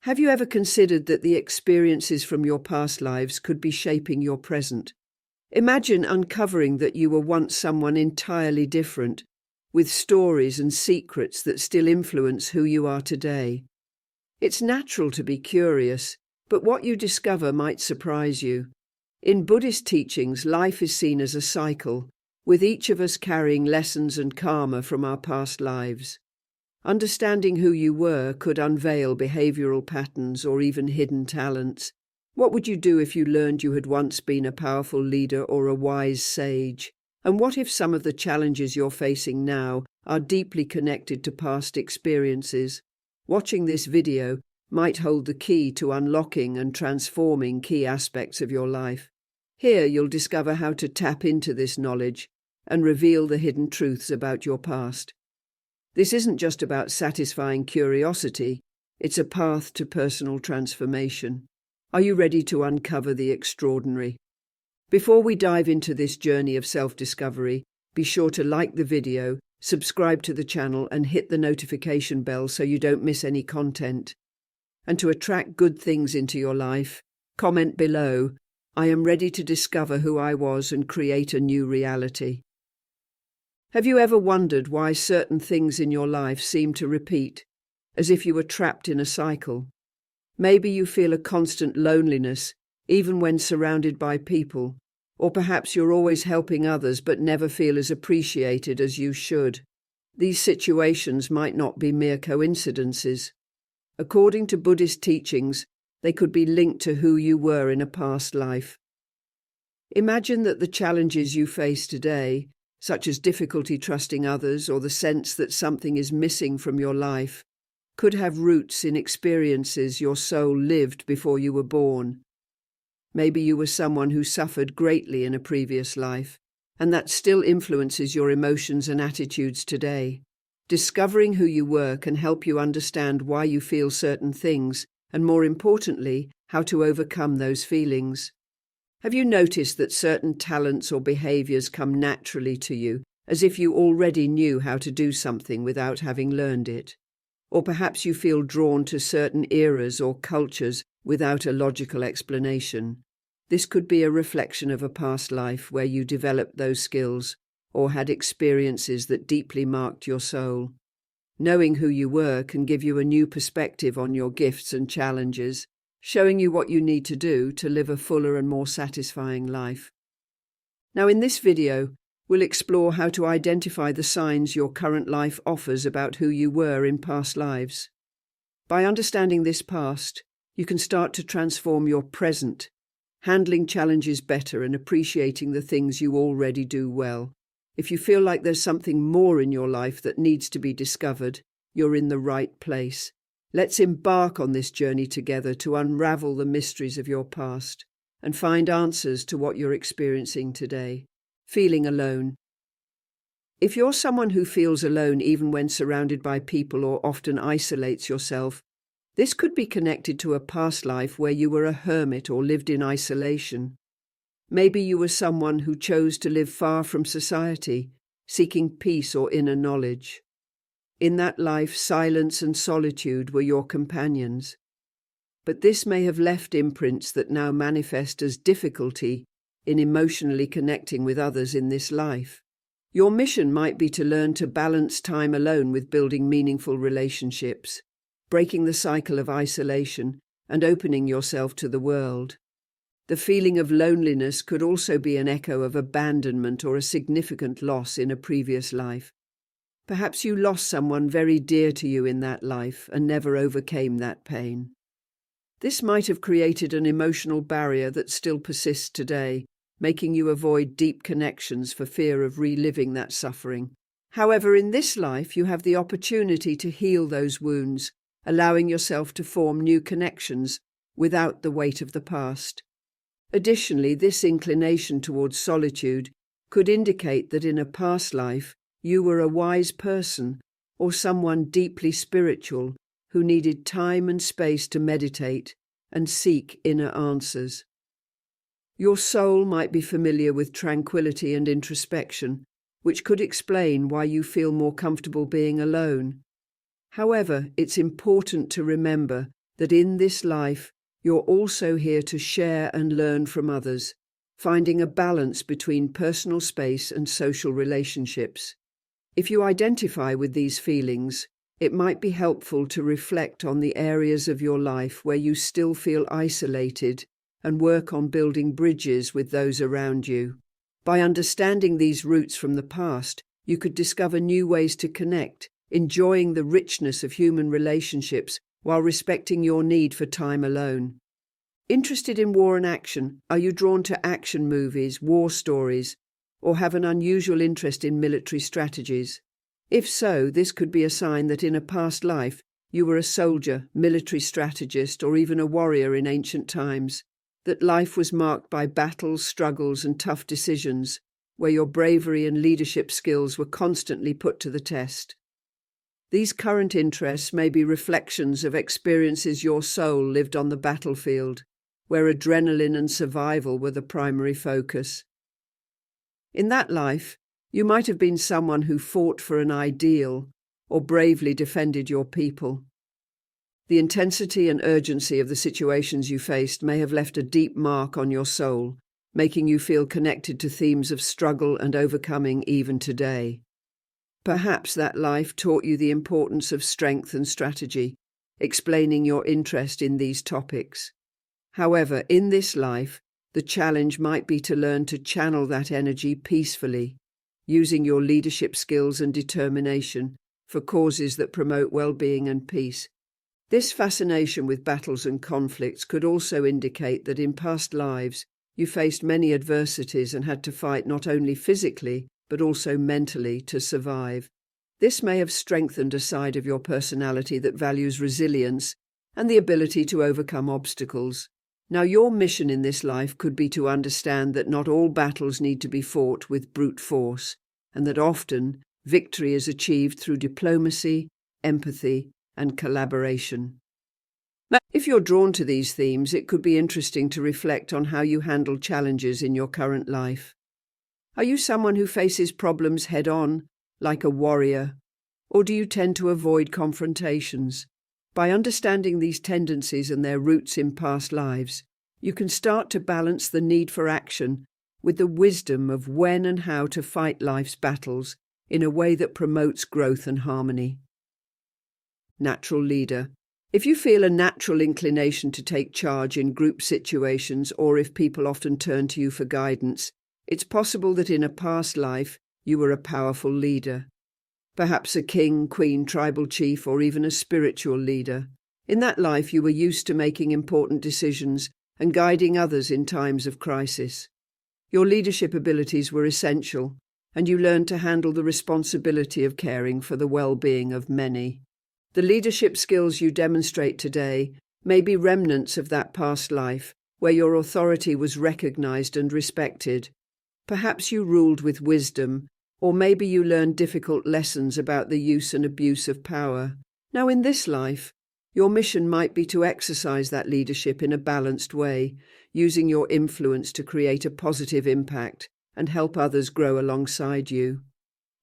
Have you ever considered that the experiences from your past lives could be shaping your present? Imagine uncovering that you were once someone entirely different, with stories and secrets that still influence who you are today. It's natural to be curious, but what you discover might surprise you. In Buddhist teachings, life is seen as a cycle, with each of us carrying lessons and karma from our past lives. Understanding who you were could unveil behavioral patterns or even hidden talents. What would you do if you learned you had once been a powerful leader or a wise sage? And what if some of the challenges you're facing now are deeply connected to past experiences? Watching this video might hold the key to unlocking and transforming key aspects of your life. Here you'll discover how to tap into this knowledge and reveal the hidden truths about your past. This isn't just about satisfying curiosity, it's a path to personal transformation. Are you ready to uncover the extraordinary? Before we dive into this journey of self-discovery, be sure to like the video, subscribe to the channel, and hit the notification bell so you don't miss any content. And to attract good things into your life, comment below, "I am ready to discover who I was and create a new reality." Have you ever wondered why certain things in your life seem to repeat, as if you were trapped in a cycle? Maybe you feel a constant loneliness, even when surrounded by people, or perhaps you're always helping others but never feel as appreciated as you should. These situations might not be mere coincidences. According to Buddhist teachings, they could be linked to who you were in a past life. Imagine that the challenges you face today, such as difficulty trusting others or the sense that something is missing from your life, could have roots in experiences your soul lived before you were born. Maybe you were someone who suffered greatly in a previous life, and that still influences your emotions and attitudes today. Discovering who you were can help you understand why you feel certain things, and more importantly, how to overcome those feelings. Have you noticed that certain talents or behaviors come naturally to you, as if you already knew how to do something without having learned it? Or perhaps you feel drawn to certain eras or cultures without a logical explanation. This could be a reflection of a past life where you developed those skills or had experiences that deeply marked your soul. Knowing who you were can give you a new perspective on your gifts and challenges, showing you what you need to do to live a fuller and more satisfying life. Now, in this video, we'll explore how to identify the signs your current life offers about who you were in past lives. By understanding this past, you can start to transform your present, handling challenges better and appreciating the things you already do well. If you feel like there's something more in your life that needs to be discovered, you're in the right place. Let's embark on this journey together to unravel the mysteries of your past and find answers to what you're experiencing today. Feeling alone. If you're someone who feels alone even when surrounded by people or often isolates yourself, this could be connected to a past life where you were a hermit or lived in isolation. Maybe you were someone who chose to live far from society, seeking peace or inner knowledge. In that life, silence and solitude were your companions. But this may have left imprints that now manifest as difficulty in emotionally connecting with others in this life. Your mission might be to learn to balance time alone with building meaningful relationships, breaking the cycle of isolation and opening yourself to the world. The feeling of loneliness could also be an echo of abandonment or a significant loss in a previous life. Perhaps you lost someone very dear to you in that life and never overcame that pain. This might have created an emotional barrier that still persists today, making you avoid deep connections for fear of reliving that suffering. However, in this life, you have the opportunity to heal those wounds, allowing yourself to form new connections without the weight of the past. Additionally, this inclination towards solitude could indicate that in a past life, you were a wise person or someone deeply spiritual who needed time and space to meditate and seek inner answers. Your soul might be familiar with tranquility and introspection, which could explain why you feel more comfortable being alone. However, it's important to remember that in this life you're also here to share and learn from others, finding a balance between personal space and social relationships. If you identify with these feelings, it might be helpful to reflect on the areas of your life where you still feel isolated and work on building bridges with those around you. By understanding these roots from the past, you could discover new ways to connect, enjoying the richness of human relationships while respecting your need for time alone. Interested in war and action? Are you drawn to action movies, war stories, or have an unusual interest in military strategies? If so, this could be a sign that in a past life you were a soldier, military strategist, or even a warrior in ancient times, that life was marked by battles, struggles, and tough decisions, where your bravery and leadership skills were constantly put to the test. These current interests may be reflections of experiences your soul lived on the battlefield, where adrenaline and survival were the primary focus. In that life, you might have been someone who fought for an ideal or bravely defended your people. The intensity and urgency of the situations you faced may have left a deep mark on your soul, making you feel connected to themes of struggle and overcoming even today. Perhaps that life taught you the importance of strength and strategy, explaining your interest in these topics. However, in this life, the challenge might be to learn to channel that energy peacefully, using your leadership skills and determination for causes that promote well-being and peace. This fascination with battles and conflicts could also indicate that in past lives you faced many adversities and had to fight not only physically but also mentally to survive. This may have strengthened a side of your personality that values resilience and the ability to overcome obstacles. Now, your mission in this life could be to understand that not all battles need to be fought with brute force, and that often victory is achieved through diplomacy, empathy, and collaboration. If you're drawn to these themes, it could be interesting to reflect on how you handle challenges in your current life. Are you someone who faces problems head-on, like a warrior, or do you tend to avoid confrontations? By understanding these tendencies and their roots in past lives, you can start to balance the need for action with the wisdom of when and how to fight life's battles in a way that promotes growth and harmony. Natural leader. If you feel a natural inclination to take charge in group situations, or if people often turn to you for guidance, it's possible that in a past life you were a powerful leader. Perhaps a king, queen, tribal chief, or even a spiritual leader. In that life you were used to making important decisions and guiding others in times of crisis. Your leadership abilities were essential, and you learned to handle the responsibility of caring for the well-being of many. The leadership skills you demonstrate today may be remnants of that past life, where your authority was recognized and respected. Perhaps you ruled with wisdom, or maybe you learned difficult lessons about the use and abuse of power. Now, in this life, your mission might be to exercise that leadership in a balanced way, using your influence to create a positive impact and help others grow alongside you.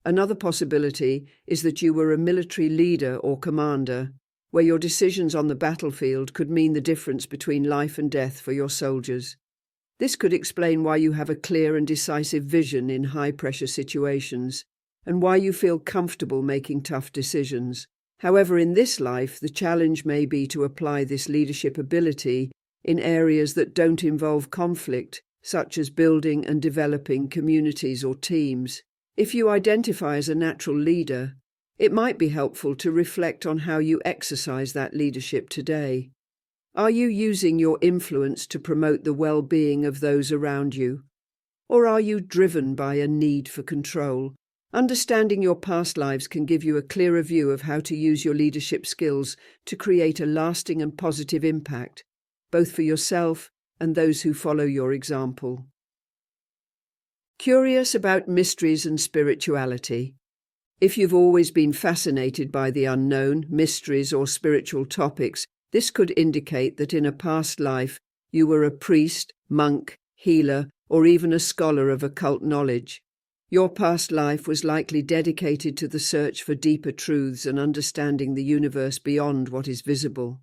Another possibility is that you were a military leader or commander, where your decisions on the battlefield could mean the difference between life and death for your soldiers. This could explain why you have a clear and decisive vision in high-pressure situations, and why you feel comfortable making tough decisions. However, in this life, the challenge may be to apply this leadership ability in areas that don't involve conflict, such as building and developing communities or teams. If you identify as a natural leader, it might be helpful to reflect on how you exercise that leadership today. Are you using your influence to promote the well-being of those around you? Or are you driven by a need for control? Understanding your past lives can give you a clearer view of how to use your leadership skills to create a lasting and positive impact, both for yourself and those who follow your example. Curious about mysteries and spirituality? If you've always been fascinated by the unknown, mysteries, or spiritual topics, this could indicate that in a past life you were a priest, monk, healer, or even a scholar of occult knowledge. Your past life was likely dedicated to the search for deeper truths and understanding the universe beyond what is visible.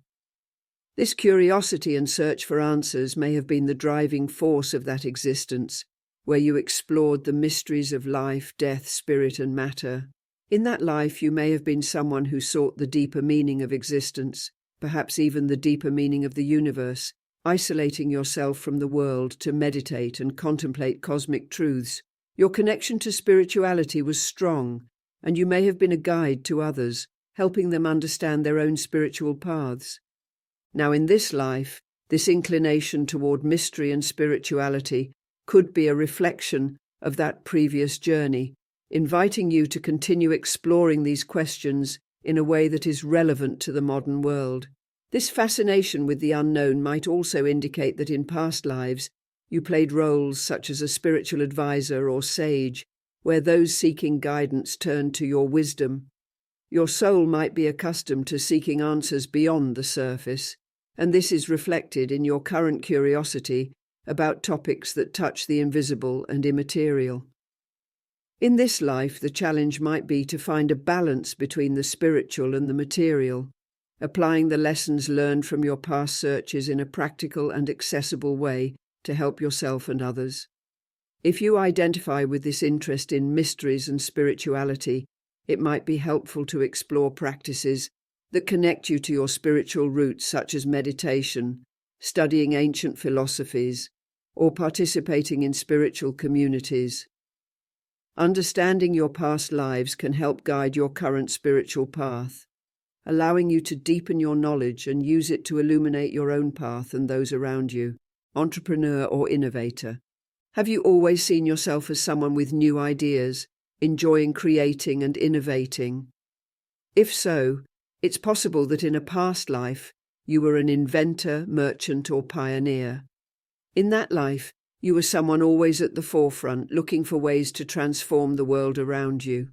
This curiosity and search for answers may have been the driving force of that existence, where you explored the mysteries of life, death, spirit, and matter. In that life, you may have been someone who sought the deeper meaning of existence, perhaps even the deeper meaning of the universe, isolating yourself from the world to meditate and contemplate cosmic truths. Your connection to spirituality was strong, and you may have been a guide to others, helping them understand their own spiritual paths. Now, in this life, this inclination toward mystery and spirituality could be a reflection of that previous journey, inviting you to continue exploring these questions in a way that is relevant to the modern world. This fascination with the unknown might also indicate that in past lives, you played roles such as a spiritual advisor or sage, where those seeking guidance turned to your wisdom. Your soul might be accustomed to seeking answers beyond the surface, and this is reflected in your current curiosity about topics that touch the invisible and immaterial. In this life, the challenge might be to find a balance between the spiritual and the material, applying the lessons learned from your past searches in a practical and accessible way to help yourself and others. If you identify with this interest in mysteries and spirituality, it might be helpful to explore practices that connect you to your spiritual roots, such as meditation, studying ancient philosophies, or participating in spiritual communities. Understanding your past lives can help guide your current spiritual path, allowing you to deepen your knowledge and use it to illuminate your own path and those around you. Entrepreneur or innovator. Have you always seen yourself as someone with new ideas, enjoying creating and innovating? If so, it's possible that in a past life you were an inventor, merchant, or pioneer. In that life, you were someone always at the forefront, looking for ways to transform the world around you.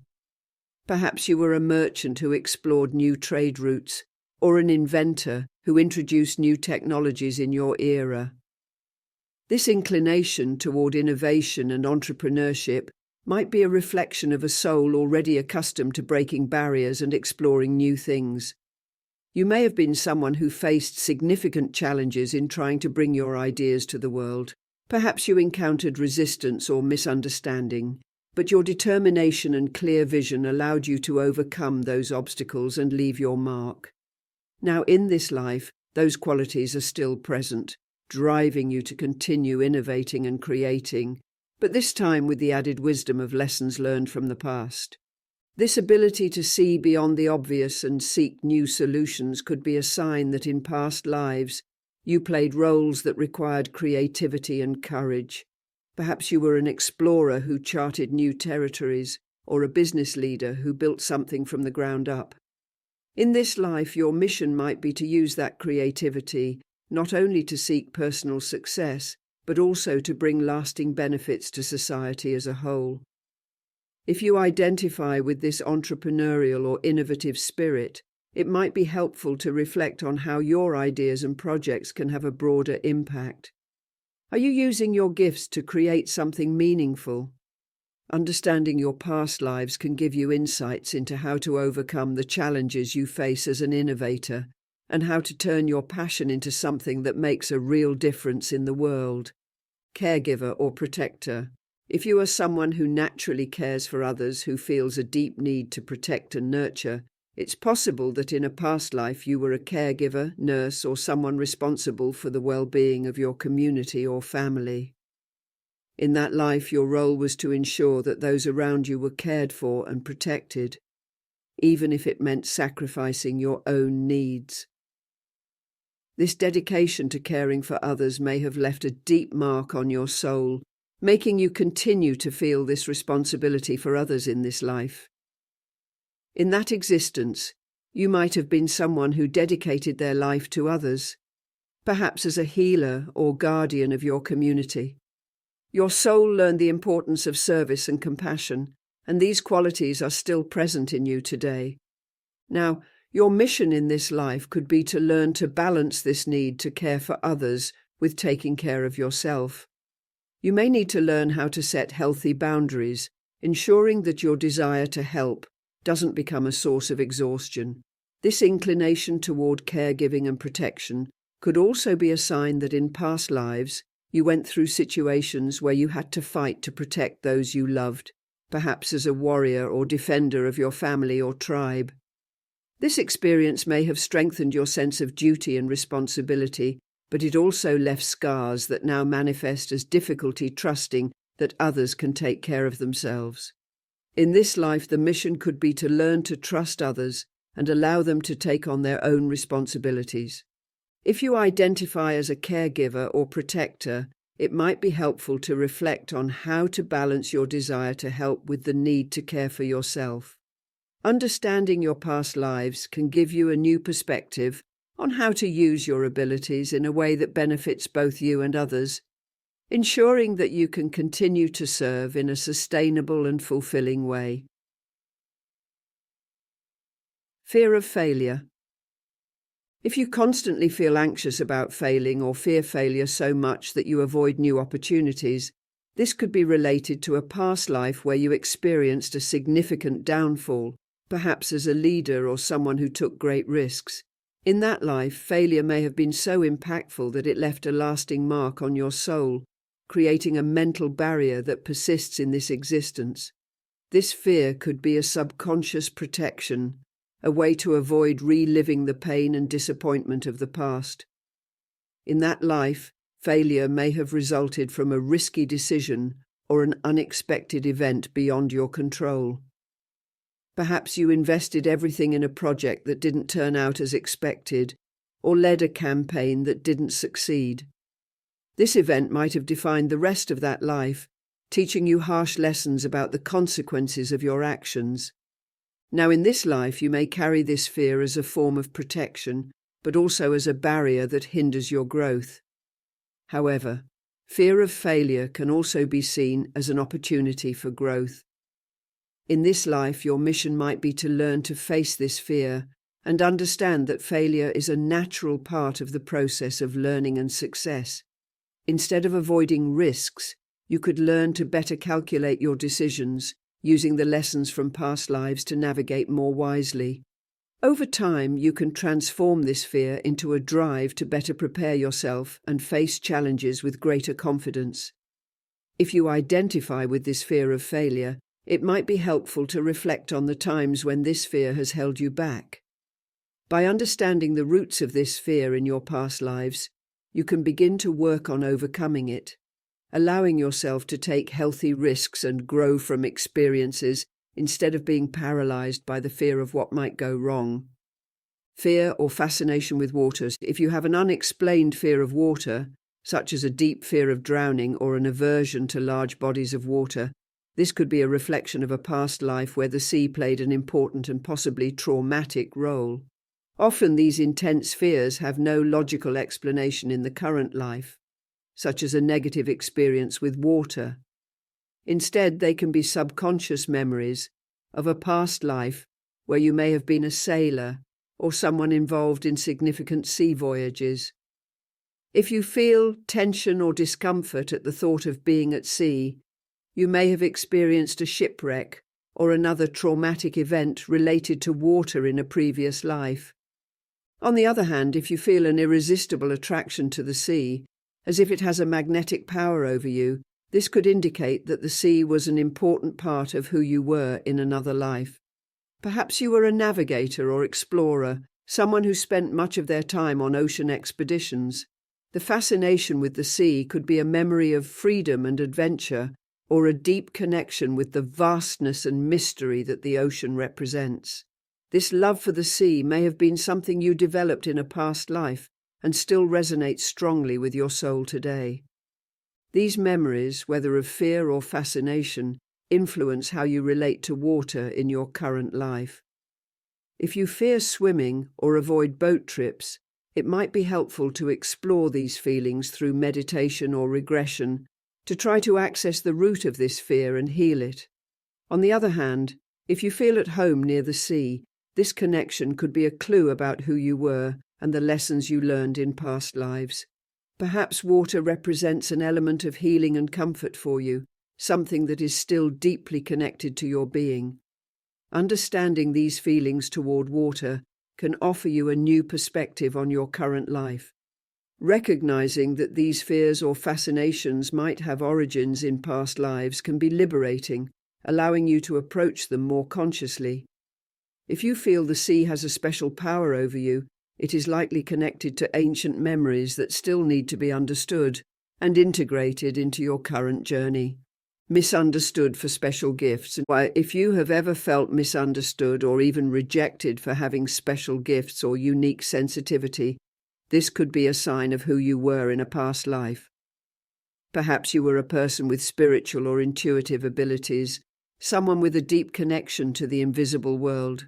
Perhaps you were a merchant who explored new trade routes, or an inventor who introduced new technologies in your era. This inclination toward innovation and entrepreneurship might be a reflection of a soul already accustomed to breaking barriers and exploring new things. You may have been someone who faced significant challenges in trying to bring your ideas to the world. Perhaps you encountered resistance or misunderstanding, but your determination and clear vision allowed you to overcome those obstacles and leave your mark. Now, in this life, those qualities are still present, driving you to continue innovating and creating, but this time with the added wisdom of lessons learned from the past. This ability to see beyond the obvious and seek new solutions could be a sign that in past lives you played roles that required creativity and courage. Perhaps you were an explorer who charted new territories, or a business leader who built something from the ground up. In this life, your mission might be to use that creativity not only to seek personal success, but also to bring lasting benefits to society as a whole. If you identify with this entrepreneurial or innovative spirit, it might be helpful to reflect on how your ideas and projects can have a broader impact. Are you using your gifts to create something meaningful? Understanding your past lives can give you insights into how to overcome the challenges you face as an innovator, and how to turn your passion into something that makes a real difference in the world. Caregiver or protector. If you are someone who naturally cares for others, who feels a deep need to protect and nurture, it's possible that in a past life you were a caregiver, nurse, or someone responsible for the well-being of your community or family. In that life, your role was to ensure that those around you were cared for and protected, even if it meant sacrificing your own needs. This dedication to caring for others may have left a deep mark on your soul, making you continue to feel this responsibility for others in this life. In that existence, you might have been someone who dedicated their life to others, perhaps as a healer or guardian of your community. Your soul learned the importance of service and compassion, and these qualities are still present in you today. Now, your mission in this life could be to learn to balance this need to care for others with taking care of yourself. You may need to learn how to set healthy boundaries, ensuring that your desire to help doesn't become a source of exhaustion. This inclination toward caregiving and protection could also be a sign that in past lives you went through situations where you had to fight to protect those you loved, perhaps as a warrior or defender of your family or tribe. This experience may have strengthened your sense of duty and responsibility, but it also left scars that now manifest as difficulty trusting that others can take care of themselves. In this life, the mission could be to learn to trust others and allow them to take on their own responsibilities. If you identify as a caregiver or protector, it might be helpful to reflect on how to balance your desire to help with the need to care for yourself. Understanding your past lives can give you a new perspective on how to use your abilities in a way that benefits both you and others, ensuring that you can continue to serve in a sustainable and fulfilling way. Fear of failure. If you constantly feel anxious about failing or fear failure so much that you avoid new opportunities, this could be related to a past life where you experienced a significant downfall, perhaps as a leader or someone who took great risks. In that life, failure may have been so impactful that it left a lasting mark on your soul, creating a mental barrier that persists in this existence. This fear could be a subconscious protection, a way to avoid reliving the pain and disappointment of the past. In that life, failure may have resulted from a risky decision or an unexpected event beyond your control. Perhaps you invested everything in a project that didn't turn out as expected, or led a campaign that didn't succeed. This event might have defined the rest of that life, teaching you harsh lessons about the consequences of your actions. Now, in this life, you may carry this fear as a form of protection, but also as a barrier that hinders your growth. However, fear of failure can also be seen as an opportunity for growth. In this life, your mission might be to learn to face this fear and understand that failure is a natural part of the process of learning and success. Instead of avoiding risks, you could learn to better calculate your decisions, using the lessons from past lives to navigate more wisely. Over time, you can transform this fear into a drive to better prepare yourself and face challenges with greater confidence. If you identify with this fear of failure, it might be helpful to reflect on the times when this fear has held you back. By understanding the roots of this fear in your past lives, you can begin to work on overcoming it, allowing yourself to take healthy risks and grow from experiences instead of being paralyzed by the fear of what might go wrong. Fear or fascination with water. If you have an unexplained fear of water, such as a deep fear of drowning or an aversion to large bodies of water, this could be a reflection of a past life where the sea played an important and possibly traumatic role. Often these intense fears have no logical explanation in the current life, such as a negative experience with water. Instead, they can be subconscious memories of a past life where you may have been a sailor or someone involved in significant sea voyages. If you feel tension or discomfort at the thought of being at sea, you may have experienced a shipwreck or another traumatic event related to water in a previous life. On the other hand, if you feel an irresistible attraction to the sea, as if it has a magnetic power over you, this could indicate that the sea was an important part of who you were in another life. Perhaps you were a navigator or explorer, someone who spent much of their time on ocean expeditions. The fascination with the sea could be a memory of freedom and adventure, or a deep connection with the vastness and mystery that the ocean represents. This love for the sea may have been something you developed in a past life and still resonates strongly with your soul today. These memories, whether of fear or fascination, influence how you relate to water in your current life. If you fear swimming or avoid boat trips, it might be helpful to explore these feelings through meditation or regression to try to access the root of this fear and heal it. On the other hand, if you feel at home near the sea, this connection could be a clue about who you were and the lessons you learned in past lives. Perhaps water represents an element of healing and comfort for you, something that is still deeply connected to your being. Understanding these feelings toward water can offer you a new perspective on your current life. Recognizing that these fears or fascinations might have origins in past lives can be liberating, allowing you to approach them more consciously. If you feel the sea has a special power over you, it is likely connected to ancient memories that still need to be understood and integrated into your current journey. Misunderstood for special gifts. If you have ever felt misunderstood or even rejected for having special gifts or unique sensitivity, this could be a sign of who you were in a past life. Perhaps you were a person with spiritual or intuitive abilities, someone with a deep connection to the invisible world.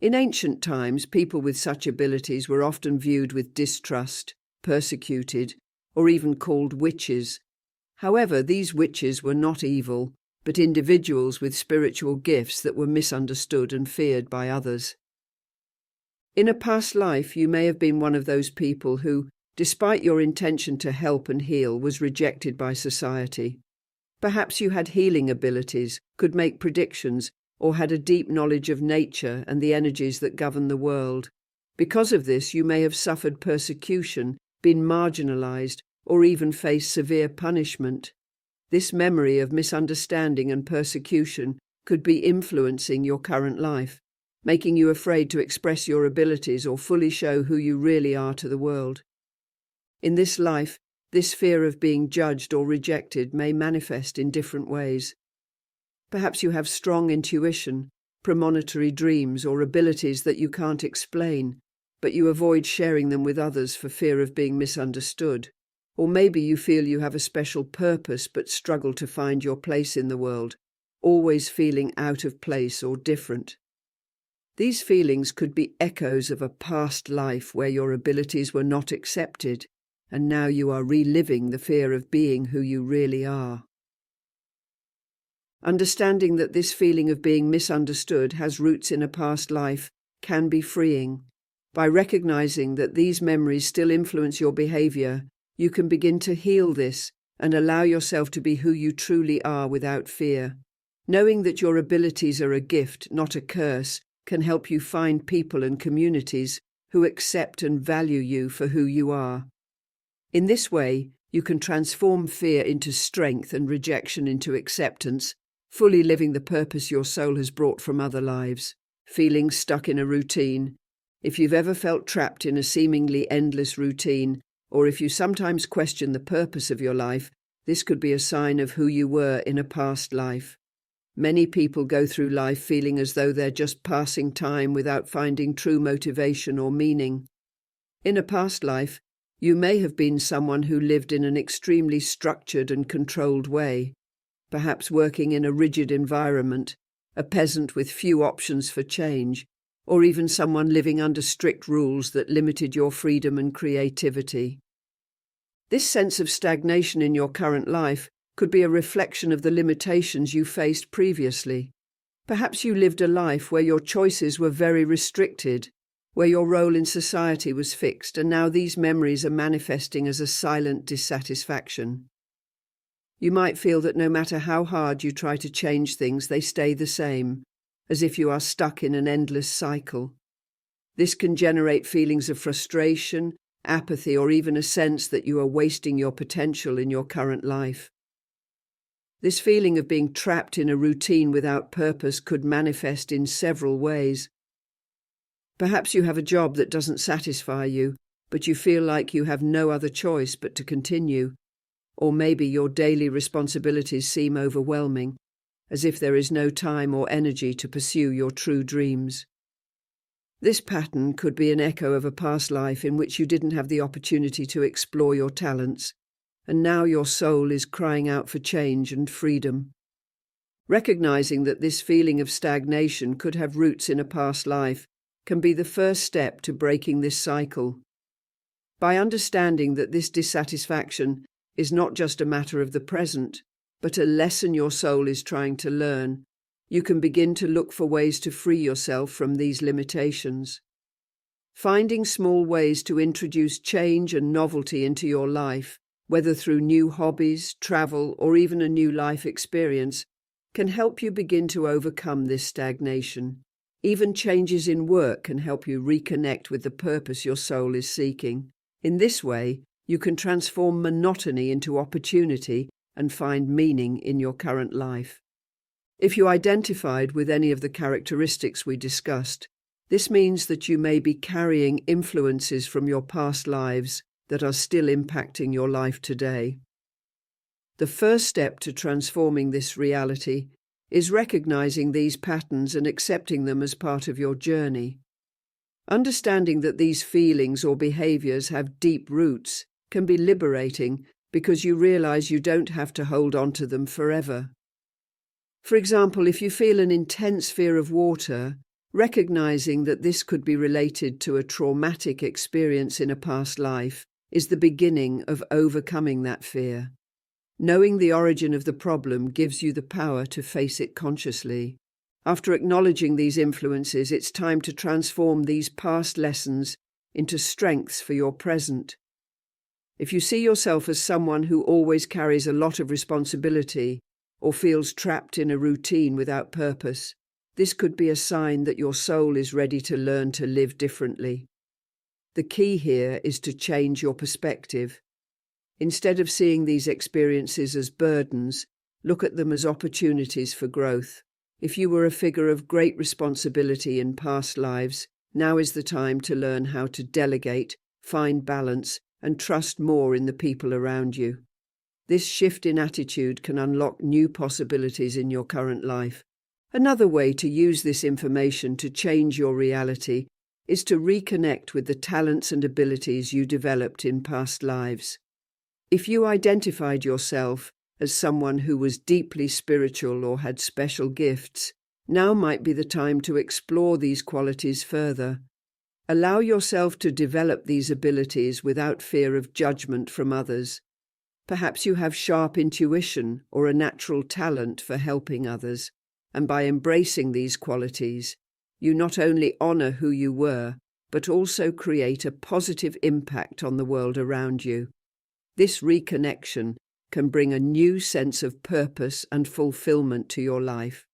In ancient times, people with such abilities were often viewed with distrust, persecuted, or even called witches. However, these witches were not evil, but individuals with spiritual gifts that were misunderstood and feared by others. In a past life, you may have been one of those people who, despite your intention to help and heal, was rejected by society. Perhaps you had healing abilities, could make predictions, or had a deep knowledge of nature and the energies that govern the world. Because of this, you may have suffered persecution, been marginalized, or even faced severe punishment. This memory of misunderstanding and persecution could be influencing your current life, making you afraid to express your abilities or fully show who you really are to the world. In this life, this fear of being judged or rejected may manifest in different ways. Perhaps you have strong intuition, premonitory dreams, or abilities that you can't explain, but you avoid sharing them with others for fear of being misunderstood. Or maybe you feel you have a special purpose but struggle to find your place in the world, always feeling out of place or different. These feelings could be echoes of a past life where your abilities were not accepted, and now you are reliving the fear of being who you really are. Understanding that this feeling of being misunderstood has roots in a past life can be freeing. By recognizing that these memories still influence your behavior, you can begin to heal this and allow yourself to be who you truly are without fear. Knowing that your abilities are a gift, not a curse, can help you find people and communities who accept and value you for who you are. In this way, you can transform fear into strength and rejection into acceptance, fully living the purpose your soul has brought from other lives. Feeling stuck in a routine. If you've ever felt trapped in a seemingly endless routine, or if you sometimes question the purpose of your life, this could be a sign of who you were in a past life. Many people go through life feeling as though they're just passing time without finding true motivation or meaning. In a past life, you may have been someone who lived in an extremely structured and controlled way, perhaps working in a rigid environment, a peasant with few options for change, or even someone living under strict rules that limited your freedom and creativity. This sense of stagnation in your current life could be a reflection of the limitations you faced previously. Perhaps you lived a life where your choices were very restricted, where your role in society was fixed, and now these memories are manifesting as a silent dissatisfaction. You might feel that no matter how hard you try to change things, they stay the same, as if you are stuck in an endless cycle. This can generate feelings of frustration, apathy, or even a sense that you are wasting your potential in your current life. This feeling of being trapped in a routine without purpose could manifest in several ways. Perhaps you have a job that doesn't satisfy you, but you feel like you have no other choice but to continue. Or maybe your daily responsibilities seem overwhelming, as if there is no time or energy to pursue your true dreams. This pattern could be an echo of a past life in which you didn't have the opportunity to explore your talents, and now your soul is crying out for change and freedom. Recognizing that this feeling of stagnation could have roots in a past life can be the first step to breaking this cycle. By understanding that this dissatisfaction is not just a matter of the present, but a lesson your soul is trying to learn, you can begin to look for ways to free yourself from these limitations. Finding small ways to introduce change and novelty into your life, whether through new hobbies, travel, or even a new life experience, can help you begin to overcome this stagnation. Even changes in work can help you reconnect with the purpose your soul is seeking. In this way, you can transform monotony into opportunity and find meaning in your current life. If you identified with any of the characteristics we discussed, this means that you may be carrying influences from your past lives that are still impacting your life today. The first step to transforming this reality is recognizing these patterns and accepting them as part of your journey. Understanding that these feelings or behaviors have deep roots can be liberating because you realize you don't have to hold on to them forever. For example, if you feel an intense fear of water, recognizing that this could be related to a traumatic experience in a past life is the beginning of overcoming that fear. Knowing the origin of the problem gives you the power to face it consciously. After acknowledging these influences, it's time to transform these past lessons into strengths for your present. If you see yourself as someone who always carries a lot of responsibility or feels trapped in a routine without purpose, this could be a sign that your soul is ready to learn to live differently. The key here is to change your perspective. Instead of seeing these experiences as burdens, look at them as opportunities for growth. If you were a figure of great responsibility in past lives, now is the time to learn how to delegate, find balance, and trust more in the people around you. This shift in attitude can unlock new possibilities in your current life. Another way to use this information to change your reality is to reconnect with the talents and abilities you developed in past lives. If you identified yourself as someone who was deeply spiritual or had special gifts, now might be the time to explore these qualities further. Allow yourself to develop these abilities without fear of judgment from others. Perhaps you have sharp intuition or a natural talent for helping others, and by embracing these qualities, you not only honor who you were, but also create a positive impact on the world around you. This reconnection can bring a new sense of purpose and fulfillment to your life.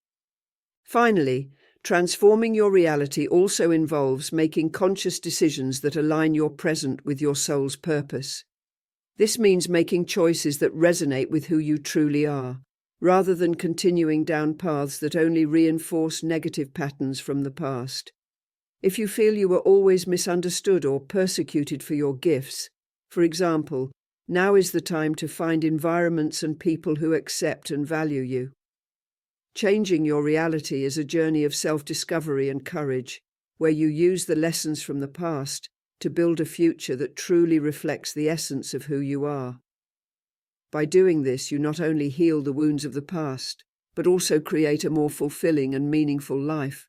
Finally, transforming your reality also involves making conscious decisions that align your present with your soul's purpose. This means making choices that resonate with who you truly are, rather than continuing down paths that only reinforce negative patterns from the past. If you feel you were always misunderstood or persecuted for your gifts, for example, now is the time to find environments and people who accept and value you. Changing your reality is a journey of self-discovery and courage, where you use the lessons from the past to build a future that truly reflects the essence of who you are. By doing this, you not only heal the wounds of the past, but also create a more fulfilling and meaningful life.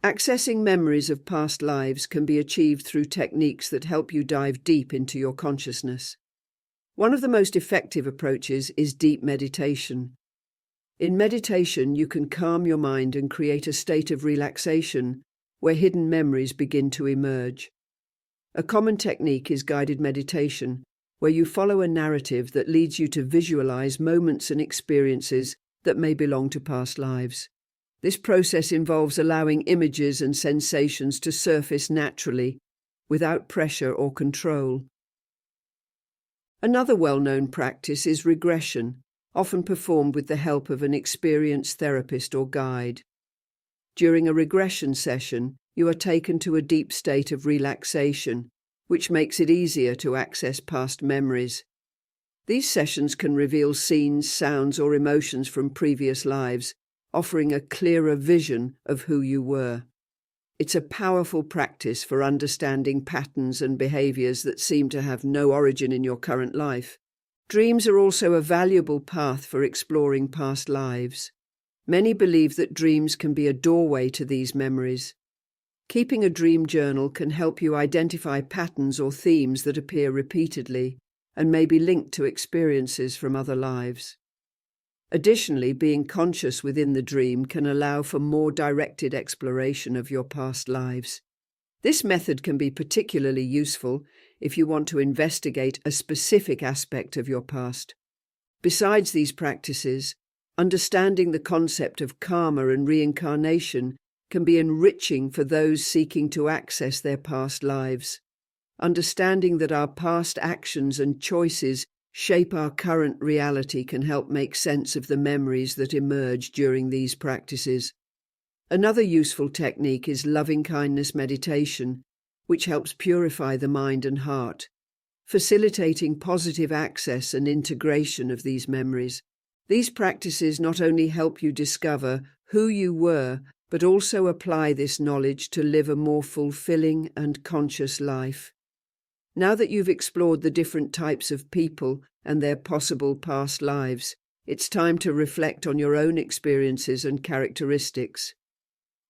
Accessing memories of past lives can be achieved through techniques that help you dive deep into your consciousness. One of the most effective approaches is deep meditation. In meditation, you can calm your mind and create a state of relaxation where hidden memories begin to emerge. A common technique is guided meditation, where you follow a narrative that leads you to visualize moments and experiences that may belong to past lives. This process involves allowing images and sensations to surface naturally, without pressure or control. Another well-known practice is regression, often performed with the help of an experienced therapist or guide. During a regression session, you are taken to a deep state of relaxation, which makes it easier to access past memories. These sessions can reveal scenes, sounds, or emotions from previous lives, offering a clearer vision of who you were. It's a powerful practice for understanding patterns and behaviors that seem to have no origin in your current life. Dreams are also a valuable path for exploring past lives. Many believe that dreams can be a doorway to these memories. Keeping a dream journal can help you identify patterns or themes that appear repeatedly and may be linked to experiences from other lives. Additionally, being conscious within the dream can allow for more directed exploration of your past lives. This method can be particularly useful if you want to investigate a specific aspect of your past. Besides these practices, understanding the concept of karma and reincarnation can be enriching for those seeking to access their past lives. Understanding that our past actions and choices shape our current reality can help make sense of the memories that emerge during these practices. Another useful technique is loving-kindness meditation, which helps purify the mind and heart, facilitating positive access and integration of these memories. These practices not only help you discover who you were, but also apply this knowledge to live a more fulfilling and conscious life. Now that you've explored the different types of people and their possible past lives, it's time to reflect on your own experiences and characteristics.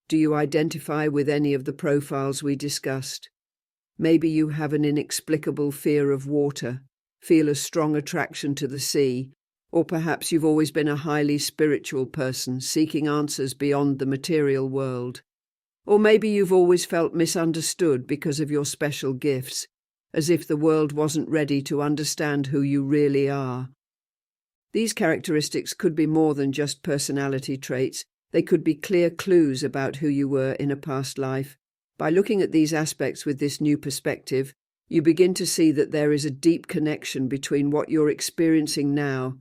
Do you identify with any of the profiles we discussed? Maybe you have an inexplicable fear of water, feel a strong attraction to the sea, or perhaps you've always been a highly spiritual person seeking answers beyond the material world. Or maybe you've always felt misunderstood because of your special gifts, as if the world wasn't ready to understand who you really are. These characteristics could be more than just personality traits. They could be clear clues about who you were in a past life. By looking at these aspects with this new perspective, you begin to see that there is a deep connection between what you're experiencing now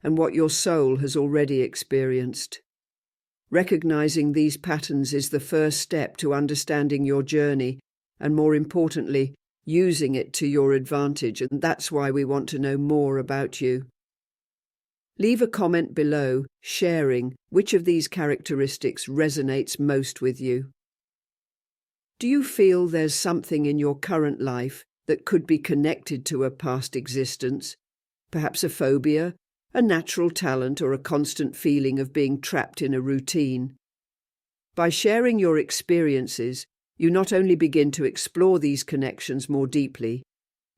and what your soul has already experienced. Recognizing these patterns is the first step to understanding your journey and, more importantly, using it to your advantage, and that's why we want to know more about you. Leave a comment below, sharing which of these characteristics resonates most with you. Do you feel there's something in your current life that could be connected to a past existence? Perhaps a phobia, a natural talent, or a constant feeling of being trapped in a routine? By sharing your experiences, you not only begin to explore these connections more deeply,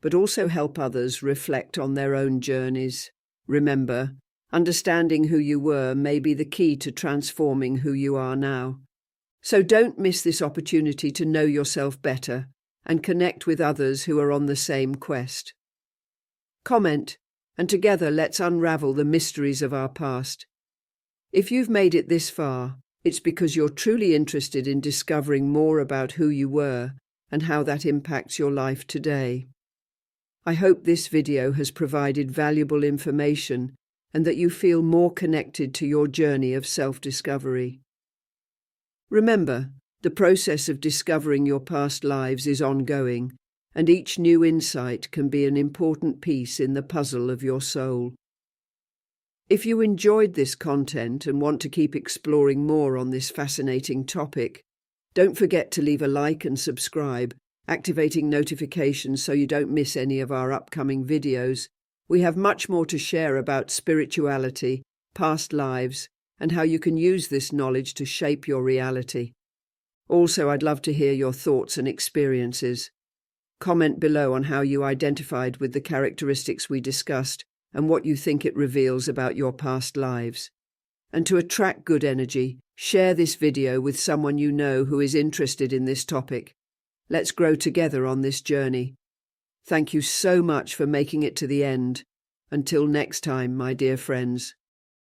but also help others reflect on their own journeys. Remember, understanding who you were may be the key to transforming who you are now. So don't miss this opportunity to know yourself better and connect with others who are on the same quest. Comment, and together let's unravel the mysteries of our past. If you've made it this far, it's because you're truly interested in discovering more about who you were and how that impacts your life today. I hope this video has provided valuable information and that you feel more connected to your journey of self-discovery. Remember, the process of discovering your past lives is ongoing, and each new insight can be an important piece in the puzzle of your soul. If you enjoyed this content and want to keep exploring more on this fascinating topic, don't forget to leave a like and subscribe, activating notifications so you don't miss any of our upcoming videos. We have much more to share about spirituality, past lives, and how you can use this knowledge to shape your reality. Also, I'd love to hear your thoughts and experiences. Comment below on how you identified with the characteristics we discussed and what you think it reveals about your past lives. And to attract good energy, share this video with someone you know who is interested in this topic. Let's grow together on this journey. Thank you so much for making it to the end. Until next time, my dear friends.